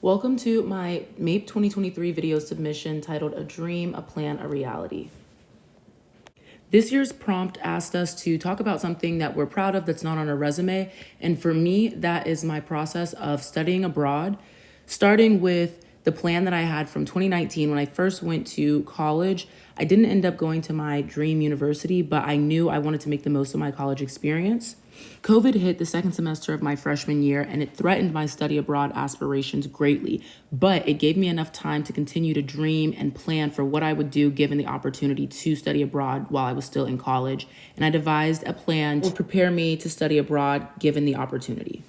Welcome to my MAIP 2023 video submission titled A Dream, a Plan, a Reality. This year's prompt asked us to talk about something that we're proud of that's not on our resume. And for me, that is my process of studying abroad, starting with the plan that I had from 2019 when I first went to college. I didn't end up going to my dream university, but I knew I wanted to make the most of my college experience. COVID hit the second semester of my freshman year, and it threatened my study abroad aspirations greatly, but it gave me enough time to continue to dream and plan for what I would do given the opportunity to study abroad while I was still in college. And I devised a plan to prepare me to study abroad given the opportunity.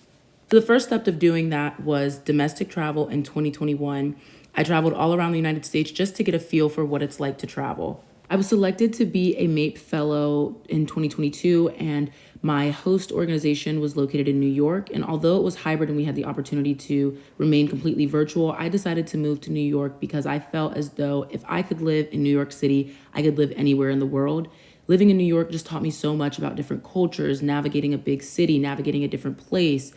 So the first step of doing that was domestic travel in 2021. I traveled all around the United States just to get a feel for what it's like to travel. I was selected to be a MAIP fellow in 2022, and my host organization was located in New York. And although it was hybrid and we had the opportunity to remain completely virtual, I decided to move to New York because I felt as though if I could live in New York City, I could live anywhere in the world. Living in New York just taught me so much about different cultures, navigating a big city, navigating a different place.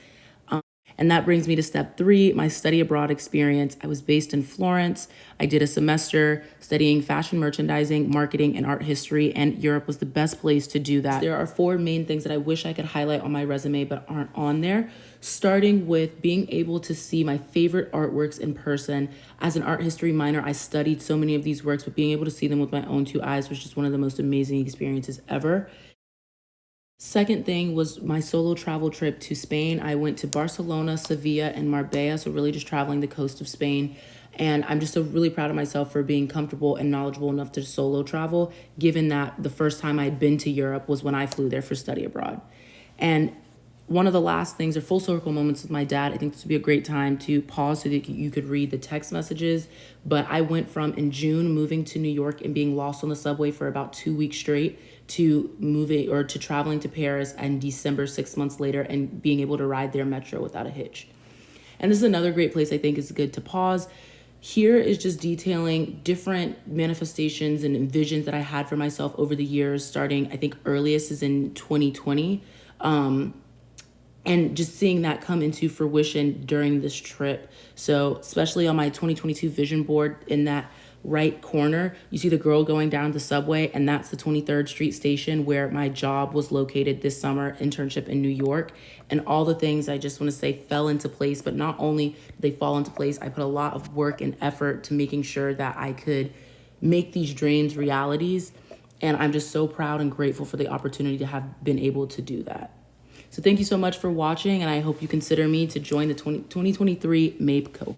And that brings me to step 3, my study abroad experience. I was based in Florence. I did a semester studying fashion merchandising, marketing, and art history, and Europe was the best place to do that. There are 4 main things that I wish I could highlight on my resume but aren't on there, starting with being able to see my favorite artworks in person. As an art history minor, I studied so many of these works, but being able to see them with my own 2 eyes was just one of the most amazing experiences ever. Second thing was my solo travel trip to Spain. I went to Barcelona, Sevilla, and Marbella, so really just traveling the coast of Spain. And I'm just so really proud of myself for being comfortable and knowledgeable enough to solo travel, given that the first time I'd been to Europe was when I flew there for study abroad. And one of the last things are full circle moments with my dad. I think this would be a great time to pause so that you could read the text messages. But I went from in June moving to New York and being lost on the subway for about 2 weeks straight to traveling to Paris in December 6 months later and being able to ride their metro without a hitch. And this is another great place I think is good to pause. Here is just detailing different manifestations and visions that I had for myself over the years, starting I think earliest is in 2020. And just seeing that come into fruition during this trip. So especially on my 2022 vision board, in that right corner, you see the girl going down the subway, and that's the 23rd Street station where my job was located this summer, internship in New York. And all the things I just want to say fell into place, but not only did they fall into place, I put a lot of work and effort to making sure that I could make these dreams realities. And I'm just so proud and grateful for the opportunity to have been able to do that. So thank you so much for watching, and I hope you consider me to join the 2023 MAIP cohort.